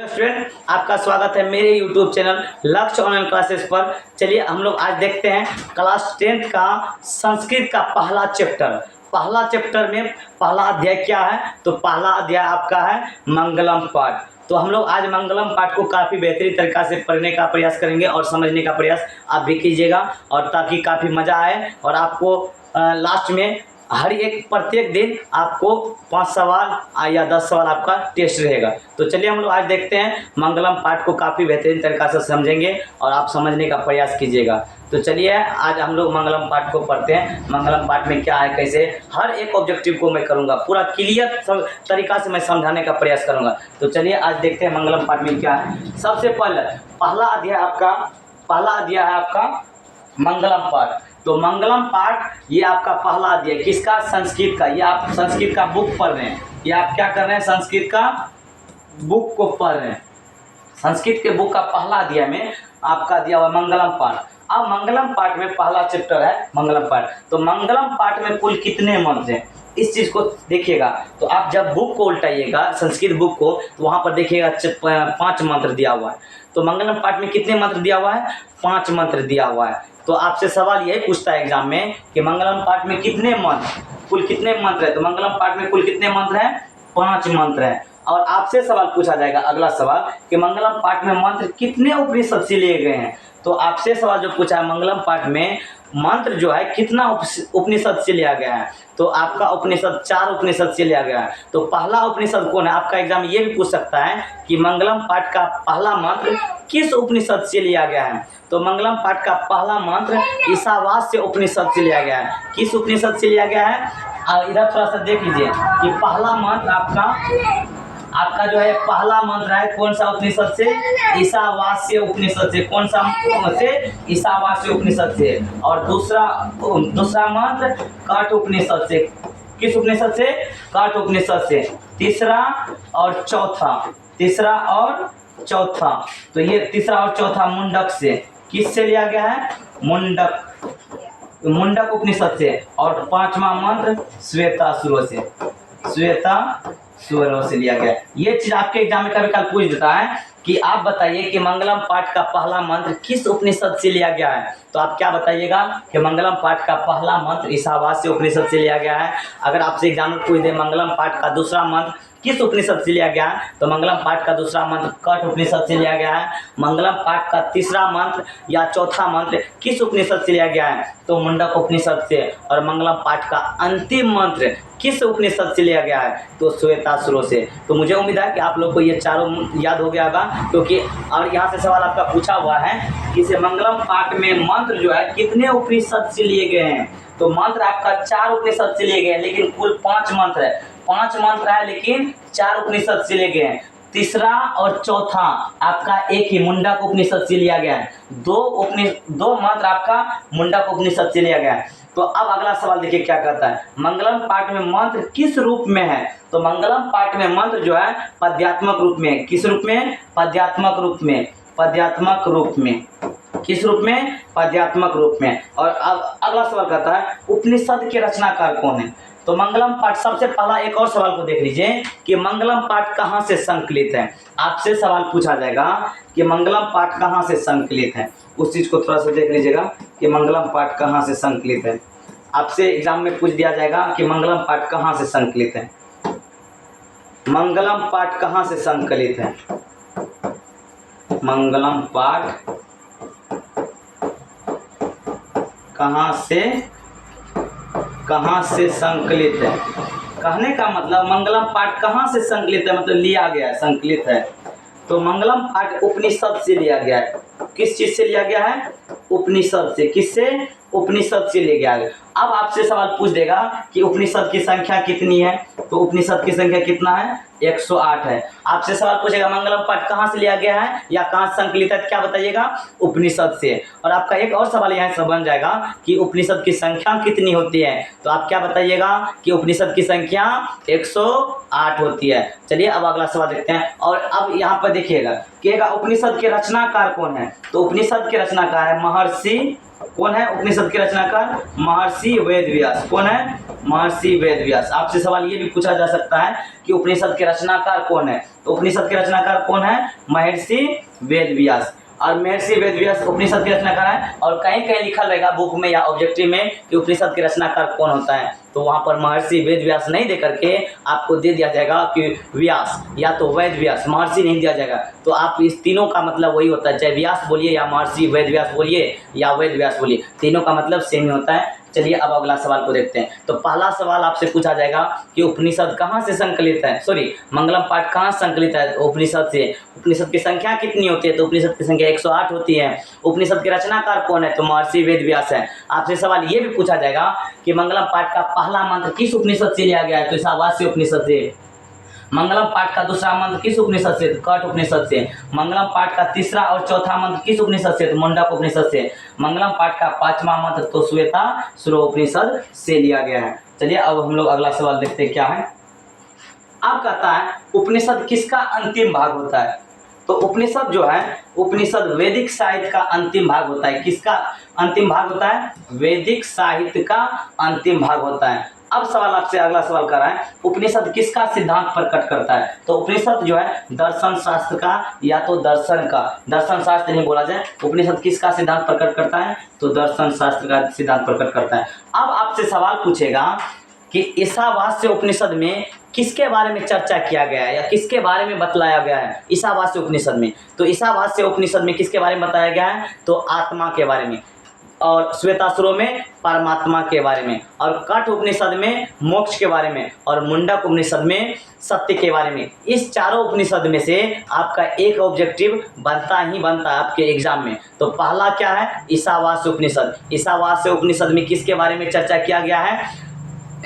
Student, आपका स्वागत है मेरे YouTube चैनल लक्ष्य ऑनलाइन क्लासेस पर। चलिए हम लोग आज देखते हैं क्लास 10th का संस्कृत का पहला चैप्टर में पहला अध्याय क्या है। तो पहला अध्याय आपका है मंगलम पाठ। तो हम लोग आज मंगलम पाठ को काफ़ी बेहतरीन तरीक़ा से पढ़ने का प्रयास करेंगे और समझने का प्रयास आप भी कीजिएगा, और ताकि काफ़ी मज़ा आए और आपको लास्ट में हर एक प्रत्येक दिन आपको 5 सवाल या 10 सवाल आपका टेस्ट रहेगा। तो चलिए हम लोग आज देखते हैं मंगलम पाठ को काफ़ी बेहतरीन तरीक़ा से समझेंगे और आप समझने का प्रयास कीजिएगा। तो चलिए आज हम लोग मंगलम पाठ को पढ़ते हैं। मंगलम पाठ में क्या है, कैसे, हर एक ऑब्जेक्टिव को मैं करूँगा, पूरा क्लियर तरीक़ा से मैं समझाने का प्रयास करूँगा। तो चलिए आज देखते हैं मंगलम पाठ में क्या है। सबसे पहले पहला अध्याय है आपका मंगलम पाठ। तो मंगलम पाठ ये आपका पहला अध्याय किसका, संस्कृत का। ये आप संस्कृत का बुक पढ़ रहे हैं, ये आप क्या कर रहे हैं, संस्कृत का बुक को पढ़ रहे हैं। संस्कृत के बुक का पहला अध्याय में आपका दिया हुआ मंगलम पाठ। अब मंगलम पाठ में पहला चैप्टर है मंगलम पाठ। तो मंगलम पाठ में कुल कितने मंत्र हैं, इस चीज़ को देखिएगा। तो आप जब बुक को उल्टाइएगा संस्कृत बुक को, तो वहाँ पर देखिएगा 5 मंत्र दिया हुआ है। तो मंगलम पाठ में कितने मंत्र दिया हुआ है, 5 मंत्र दिया हुआ है। तो आपसे सवाल यही पूछता है एग्जाम में कि मंगलम पाठ में कितने मंत्र, कुल कितने मंत्र है। तो मंगलम पाठ में कुल कितने मंत्र हैं, 5 मंत्र हैं। और आपसे सवाल पूछा जाएगा अगला सवाल कि मंगलम पाठ में मंत्र कितने उपनिषद से लिए गए हैं। तो आपसे सवाल जो पूछा है मंगलम पाठ में मंत्र जो है कितना उपनिषद से लिया गया है। तो आपका उपनिषद 4 उपनिषद से लिया गया है। तो पहला उपनिषद कौन है, आपका एग्जाम ये भी पूछ सकता है कि मंगलम पाठ का पहला मंत्र किस उपनिषद से लिया गया है। तो मंगलम पाठ का पहला मंत्र ईशावास्य उपनिषद से लिया गया है। किस उपनिषद से लिया गया है, और इधर थोड़ा सा देख लीजिए कि पहला मंत्र आपका जो है पहला मंत्र है कौन सा उपनिषद से, ईशावास्य उपनिषद से। कौन सा से, ईशावास्य उपनिषद से। और दूसरा मंत्र कठ उपनिषद से। किस उपनिषद से, कठ उपनिषद से। तीसरा और चौथा तो ये तीसरा और चौथा मुंडक से। किससे लिया गया है, मुंडक उपनिषद से। और 5वां मंत्र श्वेतासुर से लिया गया। ये चीज आपके एग्जाम में कभी कल पूछ देता है कि आप बताइए कि मंगलम पाठ का पहला मंत्र किस उपनिषद से लिया गया है। तो आप क्या बताइएगा कि मंगलम पाठ का पहला मंत्र ईशावास्य उपनिषद से लिया गया है। अगर आपसे एग्जाम में पूछ दे मंगलम पाठ का दूसरा मंत्र किस उपनिषद से लिया गया है, तो मंगलम पाठ का दूसरा मंत्र कठ उपनिषद से लिया गया है। मंगलम पाठ का तीसरा मंत्र या चौथा मंत्र किस उपनिषद से लिया गया है, तो मुंडक उपनिषद से। और मंगलम पाठ का अंतिम मंत्र किस उपनिषद से लिया गया है, तो श्वेतासुर से। तो मुझे उम्मीद है कि आप लोग को ये चारों याद हो गया होगा, क्योंकि और यहाँ से सवाल आपका पूछा हुआ है कि इसे मंगलम पाठ में मंत्र जो है कितने उपनिषद से लिए गए हैं। तो मंत्र आपका 4 उपनिषद से लिए गए हैं, लेकिन कुल 5 मंत्र है। 5 मंत्र है लेकिन 4 उपनिषद से लिए गए हैं। तीसरा और चौथा आपका एक ही मुंडक उपनिषद से लिया गया है। 2 मंत्र आपका मुंडक उपनिषद से लिया गया है। तो अब अगला सवाल देखिए क्या कहता है, मंगलम पाठ में मंत्र किस रूप में है। तो मंगलम पाठ में मंत्र जो है पद्यात्मक रूप में। किस रूप में, पद्यात्मक रूप में। किस रूप में, पद्यात्मक रूप में। और अब अगला सवाल कहता है उपनिषद के रचनाकार कौन है। तो मंगलम पाठ, सबसे पहला एक और सवाल को देख लीजिए कि मंगलम पाठ कहाँ से संकलित है। आपसे सवाल पूछा जाएगा कि मंगलम पाठ कहाँ से संकलित है, उस चीज़ को थोड़ा सा देख लीजिएगा कि मंगलम पाठ कहाँ से संकलित है। आपसे एग्जाम में पूछ दिया जाएगा कि मंगलम पाठ कहाँ से संकलित है। मंगलम पाठ कहाँ से संकलित है, मंगलम पाठ कहाँ से संकलित है। कहने का मतलब मंगलम पाठ कहाँ से संकलित है, मतलब लिया गया है, संकलित है। तो मंगलम पाठ उपनिषद से लिया गया है। किस चीज से लिया गया है, उपनिषद से। किससे, उपनिषद से लिया गया है। अब आपसे सवाल पूछ देगा कि उपनिषद की संख्या कितनी है। तो उपनिषद की संख्या कितना है, 108 है। आपसे सवाल पूछेगा मंगलम पाठ कहाँ से लिया गया है या कहाँ से संकलित है, क्या बताइएगा, उपनिषद से। और आपका एक और सवाल यहाँ से बन जाएगा कि उपनिषद की संख्या कितनी होती है। तो आप क्या बताइएगा कि उपनिषद की संख्या 108 होती है। चलिए अब अगला सवाल देखते हैं। और अब यहाँ पर देखिएगा कि उपनिषद के रचनाकार कौन है। तो उपनिषद के रचनाकार है महर्षि कौन है उपनिषद के रचनाकार? महर्षि वेद व्यास। कौन है? महर्षि वेद व्यास। आपसे सवाल ये भी पूछा जा सकता है कि उपनिषद के रचनाकार कौन है, तो उपनिषद के रचनाकार कौन है? महर्षि वेद व्यास। और महर्षि वेद व्यास उपनिषद के रचनाकार है, और कहीं कहीं लिखा रहेगा बुक में या ऑब्जेक्टिव में कि उपनिषद के रचनाकार कौन होता है, तो वहाँ पर महर्षि वेद व्यास नहीं दे करके आपको दे दिया जाएगा कि व्यास, या तो वेद व्यास, महर्षि नहीं दिया जाएगा। तो आप इस तीनों का मतलब वही होता है, चाहे व्यास बोलिए या महर्षि वेद व्यास बोलिए या वेद व्यास बोलिए, तीनों का मतलब सेम ही होता है। चलिए अब अगला सवाल को देखते हैं। तो पहला सवाल आपसे पूछा जाएगा कि उपनिषद कहाँ से संकलित है, मंगलम पाठ कहाँ संकलित है उपनिषद से, उपनिषद की संख्या कितनी होती है, तो उपनिषद की संख्या 108 होती है। उपनिषद के रचनाकार कौन है, तो महर्षि वेद व्यास है। आपसे सवाल ये भी पूछा जाएगा कि मंगलम पाठ का पहला मंत्र किस उपनिषद से लिया गया है, तो ईशावास्य उपनिषद से। मंगलम पाठ का दूसरा मंत्र किस उपनिषद से, कठ उपनिषद से। मंगलम पाठ का तीसरा और चौथा मंत्र किस उपनिषद से, तो मुंडक उपनिषद से। मंगलम पाठ का पांचवा मंत्र तो श्वेतासुर उपनिषद से लिया गया है। चलिए अब हम लोग अगला सवाल देखते हैं क्या है। अब कहता है उपनिषद किसका अंतिम भाग होता है, तो उपनिषद जो है, उपनिषद वैदिक साहित्य का अंतिम भाग होता है। किसका अंतिम भाग होता है? वैदिक साहित्य का अंतिम भाग होता है। अब सवाल आपसे अगला सवाल कर रहा है, उपनिषद किसका सिद्धांत प्रकट करता है, तो उपनिषद जो है दर्शन शास्त्र का या तो दर्शन का, दर्शन शास्त्र नहीं बोला जाए, उपनिषद किसका सिद्धांत प्रकट करता है, तो दर्शन शास्त्र का सिद्धांत प्रकट करता है। अब आपसे सवाल पूछेगा कि ईशावास्य उपनिषद में किसके बारे में चर्चा किया गया है या किसके बारे में बतलाया गया है ईशावास्य उपनिषद में, तो ईशावास्य उपनिषद में किसके बारे में बताया गया है, तो आत्मा के बारे में, और श्वेतासुरों में परमात्मा के बारे में, और कठ उपनिषद में मोक्ष के बारे में, और मुंडक उपनिषद में सत्य के बारे में। इस चारों उपनिषद में से आपका एक ऑब्जेक्टिव बनता ही बनता है आपके एग्जाम में। तो पहला क्या है? ईशावास्य उपनिषद। ईशावास्य उपनिषद में किसके बारे में चर्चा किया गया है,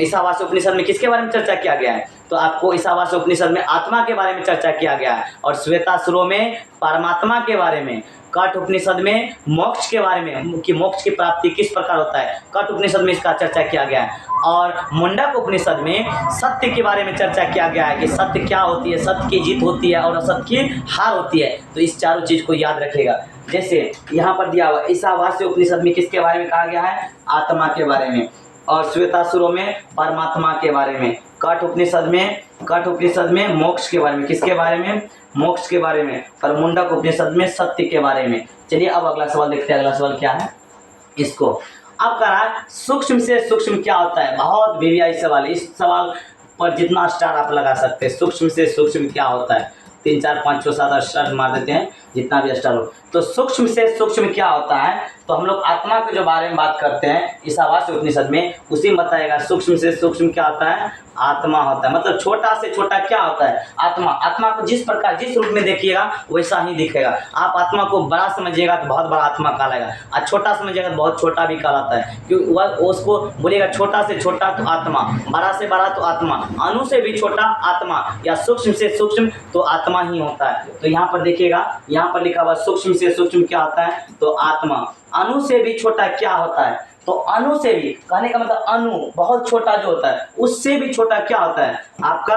ईशावास्य उपनिषद में किसके बारे में चर्चा किया गया है, तो आपको ईशावास्य उपनिषद में आत्मा के बारे में चर्चा किया गया है, और श्वेतासुरों में परमात्मा के बारे में, कठ उपनिषद में मोक्ष के बारे में कि मोक्ष की प्राप्ति किस प्रकार होता है, कठ उपनिषद में इसका चर्चा किया गया है, और मुंडक उपनिषद में सत्य के बारे में चर्चा किया गया है कि सत्य क्या होती है, सत्य की जीत होती है और असत्य की हार होती है। तो इस चारों चीज को याद रखेगा। जैसे यहाँ पर दिया हुआ ईशावास्य उपनिषद में किसके बारे में कहा गया है, आत्मा के बारे में, और श्वेतासुरों में परमात्मा के बारे में, कठ उपनिषद में मोक्ष के बारे में, किसके बारे में, मोक्ष के बारे में, और मुंडक उपनिषद में सत्य के बारे में। चलिए अब अगला सवाल देखते हैं। अगला सवाल क्या है इसको, अब कह रहा है सूक्ष्म से सूक्ष्म क्या होता है। बहुत वीवीआई सवाल है, इस सवाल पर जितना स्टार आप लगा सकते हैं। सूक्ष्म से सूक्ष्म क्या होता है, 3 4 5 6 7 स्टार मार देते हैं, जितना भी स्टार हो। तो सूक्ष्म से सूक्ष्म क्या होता है, तो हम लोग आत्मा के जो बारे में बात करते हैं ईशावास्य उपनिषद में, उसी में बताएगा सूक्ष्म से सूक्ष्म क्या होता है, आत्मा होता है। मतलब छोटा से छोटा क्या होता है, आत्मा। आत्मा को जिस प्रकार जिस रूप में देखिएगा वैसा ही दिखेगा। आप आत्मा को बड़ा समझिएगा तो बहुत बड़ा आत्मा कहलाएगा, और छोटा समझिएगा तो बहुत छोटा भी कहलाता है, क्योंकि वह उसको बोलिएगा छोटा से छोटा तो आत्मा, बड़ा से बड़ा तो आत्मा, अणु से भी छोटा आत्मा, या सूक्ष्म से सूक्ष्म तो आत्मा ही होता है। तो यहाँ पर देखिएगा, यहाँ पर लिखा हुआ सूक्ष्म से सूक्ष्म क्या होता है, तो आत्मा। अणु से भी छोटा क्या होता है, तो अणु से भी, कहने का मतलब अणु बहुत छोटा जो होता है उससे भी छोटा क्या होता है, आपका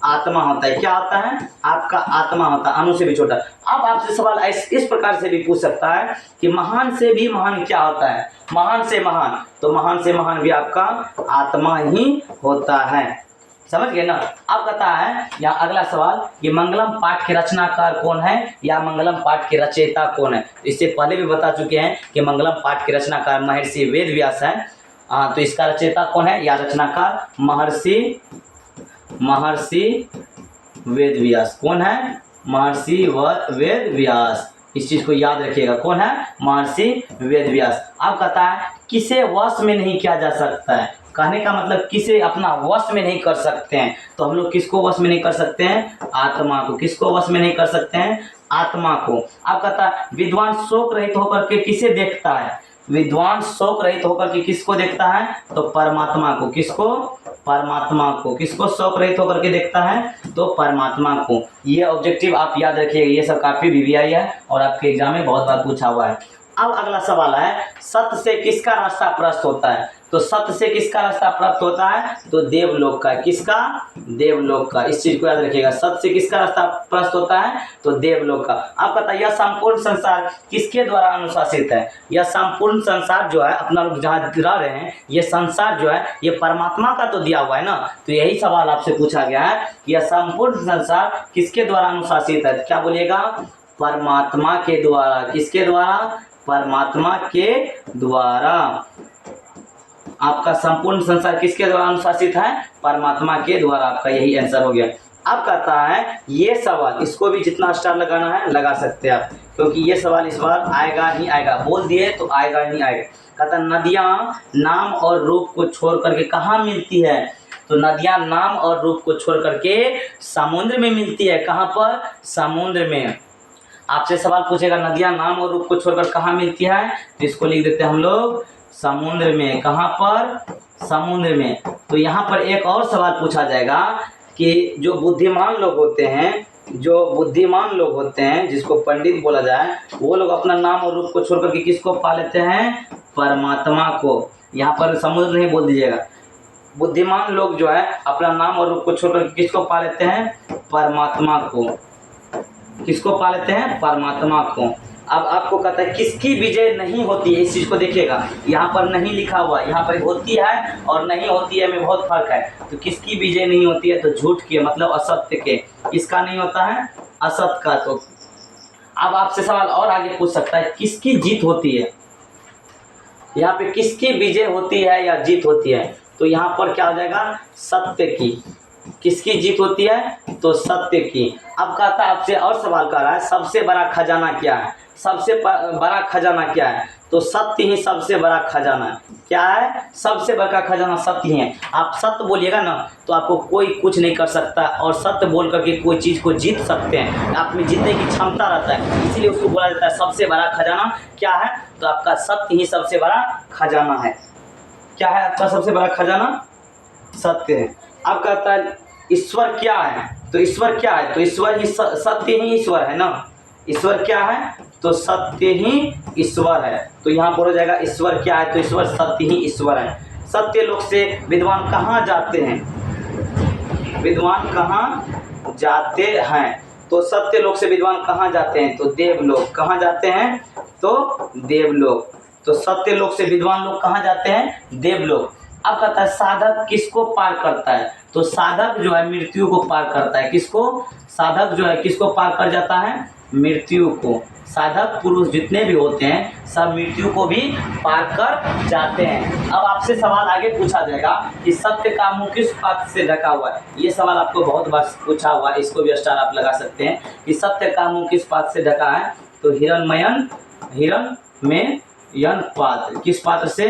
आत्मा होता है। क्या होता है, आपका आत्मा होता है, अणु से भी छोटा। अब आपसे सवाल इस प्रकार से भी पूछ सकता है कि महान से भी महान क्या होता है, महान से महान, तो महान से महान भी आपका आत्मा ही होता है। समझ गए ना। अब कहता है यहाँ अगला सवाल कि मंगलम पाठ के रचनाकार कौन है या मंगलम पाठ के रचयिता कौन है। इससे पहले भी बता चुके हैं कि मंगलम पाठ के रचनाकार महर्षि वेद व्यास है। तो इसका रचयिता कौन है या रचनाकार, महर्षि वेद व्यास। कौन है, महर्षि वेद व्यास। इस चीज को याद रखिएगा, कौन है, महर्षि वेद व्यास। अब कहता है किसे वश में नहीं किया जा सकता है, कहने का मतलब किसे अपना वश में नहीं कर सकते हैं। तो हम लोग किसको वश में नहीं कर सकते हैं, आत्मा को। किसको वश में नहीं कर सकते हैं, आत्मा को। अब कहता है विद्वान शोक रहित होकर के किसे देखता है, विद्वान शोक रहित होकर के किसको देखता है, तो परमात्मा को। किसको, परमात्मा को। किसको शोक रहित होकर के देखता है, तो परमात्मा को। ये ऑब्जेक्टिव आप याद रखिएगा, ये सब काफी वीवीआई है और आपके एग्जाम में बहुत बार पूछा हुआ है। अब अगला सवाल है सत्य से किसका रास्ता प्रस्त होता है। तो सत्य से किसका रास्ता प्राप्त होता है? तो देवलोक का। किसका? देवलोक का। इस चीज को याद रखिएगा, सत्य से किसका रास्ता प्राप्त होता है? तो देवलोक का। अब कहता है यह संपूर्ण संसार किसके द्वारा अनुशासित है? यह संपूर्ण संसार जो है, अपना लोग जहाँ रह रहे हैं, ये संसार जो है ये परमात्मा का तो दिया हुआ है ना। तो यही सवाल आपसे पूछा गया है कि यह संपूर्ण संसार किसके द्वारा अनुशासित है? क्या बोलिएगा? परमात्मा के द्वारा। किसके द्वारा? परमात्मा के द्वारा। आपका संपूर्ण संसार किसके द्वारा अनुशासित है? परमात्मा के द्वारा। आपका यही आंसर हो गया। अब कहता है ये सवाल, इसको भी जितना स्टार लगाना है लगा सकते हैं आप, क्योंकि ये सवाल इस बार आएगा ही आएगा। बोल दिए तो आएगा ही आएगा। कहता नदियाँ नाम और रूप को छोड़ करके कहाँ मिलती है? तो नदियाँ नाम और रूप को छोड़ करके समुद्र में मिलती है। कहाँ पर? समुद्र में। आपसे सवाल पूछेगा नदियाँ नाम और रूप को छोड़कर कहाँ मिलती है, तो इसको लिख देते हैं हम लोग समुद्र में। कहाँ पर? समुद्र में। तो यहाँ पर एक और सवाल पूछा जाएगा कि जो बुद्धिमान लोग होते हैं, जिसको पंडित बोला जाए, वो लोग अपना नाम और रूप को छोड़ करके किसको पा लेते हैं? परमात्मा को। यहाँ पर समुद्र नहीं बोल दीजिएगा। बुद्धिमान लोग जो है अपना नाम और रूप को छोड़ करके किसको पा लेते हैं? परमात्मा को। किसको पा लेते हैं? परमात्मा को। अब आपको कहता है किसकी विजय नहीं होती है, इस चीज को देखिएगा। यहाँ पर नहीं लिखा हुआ, यहाँ पर होती है और नहीं होती है में बहुत फर्क है। तो किसकी विजय नहीं होती है? तो झूठ की, मतलब असत्य के। किसका नहीं होता है? असत्य का। तो अब आपसे सवाल और आगे पूछ सकता है किसकी जीत होती है? यहाँ पे किसकी विजय होती है या जीत होती है? तो यहाँ पर क्या हो जाएगा? सत्य की। किसकी जीत होती है? तो सत्य की। अब कहता है आपसे और सवाल कर रहा है सबसे बड़ा खजाना क्या है? सबसे बड़ा खजाना क्या है? तो सत्य ही सबसे बड़ा खजाना है। क्या है? सबसे बड़ा खजाना सत्य ही है। आप सत्य बोलिएगा ना तो आपको कोई कुछ नहीं कर सकता, और सत्य बोल करके कोई चीज़ को जीत सकते हैं। आप में जीतने की क्षमता रहता है, इसीलिए उसको बोला जाता है सबसे बड़ा खजाना क्या है? तो आपका सत्य ही सबसे बड़ा खजाना है। क्या है आपका सबसे बड़ा खजाना? सत्य है। अब कहता है ईश्वर क्या है? तो ईश्वर क्या है? तो ईश्वर ही सत्य ही ईश्वर है ना। ईश्वर क्या है? तो सत्य ही ईश्वर है। तो यहाँ पर हो जाएगा ईश्वर क्या है? तो ईश्वर सत्य ही ईश्वर है। सत्य लोक से विद्वान कहाँ जाते हैं? विद्वान कहाँ जाते हैं? तो सत्य लोक से विद्वान कहाँ जाते हैं? तो देवलोक। कहाँ जाते हैं? तो देवलोक। तो सत्य लोक से विद्वान लोग कहाँ जाते हैं? देवलोक। अब कहता है साधक किसको पार करता है? तो साधक जो है मृत्यु को पार करता है। किसको? साधक जो है किसको पार कर जाता है? मृत्यु को। साधक पुरुष जितने भी होते हैं सब मृत्यु को भी पार कर जाते हैं। अब आपसे सवाल आगे पूछा जाएगा कि सत्य का मुंह किस पात्र से ढका हुआ है? ये सवाल आपको बहुत बार पूछा हुआ है, इसको भी स्टार आप लगा सकते हैं कि सत्य का मुंह किस पात्र से ढका है? तो हिरणमयन पात्र। किस पात्र से?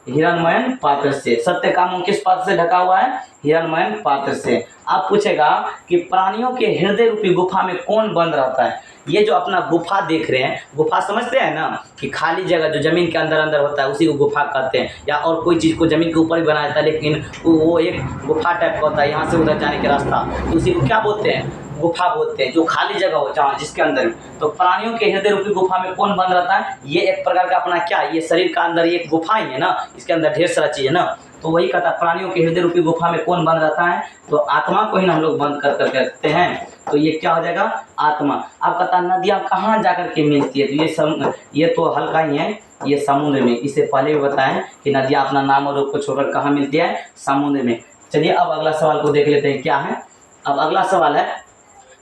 हिरणमयन पात्र से। सत्य का मुंह किस पात्र से ढका हुआ है? हिरणमयन पात्र से। आप पूछेगा कि प्राणियों के हृदय रूपी गुफा में कौन बंद रहता है? ये जो अपना गुफा देख रहे हैं, गुफा समझते हैं ना कि खाली जगह जो जमीन के अंदर अंदर होता है उसी को गुफा कहते हैं। या और कोई चीज़ को जमीन के ऊपर भी बनाया जाता है लेकिन वो एक गुफा टाइप का होता है, यहाँ से उधर जाने का रास्ता, तो उसी को क्या बोलते हैं? गुफा बोलते हैं। जो खाली जगह हो जहाँ जिसके अंदर। तो प्राणियों के हृदय रूपी गुफा में कौन बंद रहता है? ये एक प्रकार का अपना क्या, ये शरीर का अंदर एक गुफा ही है ना, इसके अंदर ढेर सारा चीज़ है ना। तो वही कहता है प्राणियों के हृदय रूपी गुफा में कौन बंद रहता है? तो आत्मा को ही हम लोग बंद कर करके रखते हैं। तो ये क्या हो जाएगा? आत्मा। अब कहता है नदियाँ कहाँ जाकर के मिलती है? तो ये तो हल्का ही है, ये समुद्र में। इससे पहले भी बताएं कि नदियाँ अपना नाम और रूप को छोड़कर कहाँ मिलती है? समुद्र में। चलिए अब अगला सवाल को देख लेते हैं क्या है। अब अगला सवाल है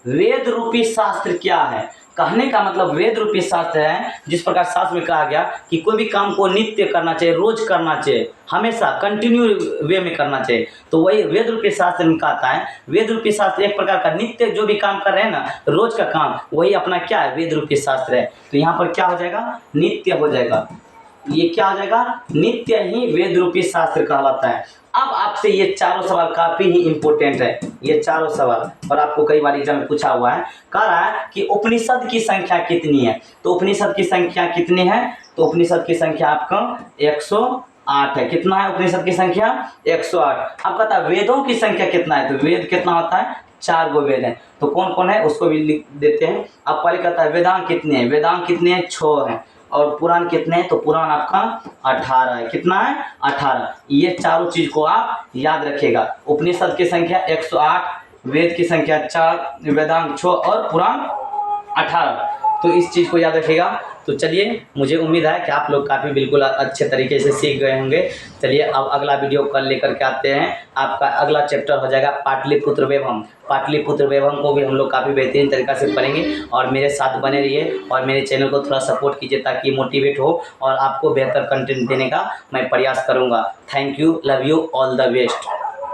वेद रूपी शास्त्र क्या है? कहने का मतलब वेद रूपी शास्त्र है जिस प्रकार शास्त्र में कहा गया कि कोई भी काम को नित्य करना चाहिए, रोज करना चाहिए, हमेशा कंटिन्यू वे में करना चाहिए। तो वही वेद रूपी शास्त्र में कहता है। वेद रूपी शास्त्र एक प्रकार का नित्य जो भी काम कर रहे हैं ना, रोज का काम, वही अपना क्या है? वेद रूपी शास्त्र है। तो यहाँ पर क्या हो जाएगा? नित्य हो जाएगा। ये क्या हो जाएगा? नित्य ही वेद रूपी शास्त्र कहलाता है। अब आपसे ये चारों सवाल काफी ही इंपॉर्टेंट है, ये चारों सवाल, और आपको कई बार एग्जाम में पूछा हुआ है। कह रहा है कि उपनिषद की संख्या कितनी है? तो उपनिषद की संख्या कितनी है? तो उपनिषद की संख्या आपका 108 है। कितना है उपनिषद की संख्या? 108। अब कहता है वेदों की संख्या कितना है? तो वेद कितना होता है? 4 गो वेद हैं। तो कौन कौन है उसको भी लिख देते हैं। अब पहले कहता है वेदांग कितने हैं? वेदांग कितने हैं? 6 हैं। और पुराण कितने हैं, तो पुराण आपका 18 है। कितना है? 18। ये चारों चीज़ को आप याद रखिएगा। उपनिषद की संख्या 108, वेद की संख्या 4, वेदांग 6 और पुराण 18। तो इस चीज़ को याद रखिएगा। तो चलिए, मुझे उम्मीद है कि आप लोग काफ़ी बिल्कुल अच्छे तरीके से सीख गए होंगे। चलिए अब अगला वीडियो कल लेकर के आते हैं। आपका अगला चैप्टर हो जाएगा पाटलिपुत्र वैभव। पाटलिपुत्र वैभव को भी हम लोग काफ़ी बेहतरीन तरीक़ा से पढ़ेंगे और मेरे साथ बने रहिए और मेरे चैनल को थोड़ा सपोर्ट कीजिए ताकि मोटिवेट हो और आपको बेहतर कंटेंट देने का मैं प्रयास करूँगा। Thank you, love you, all the best.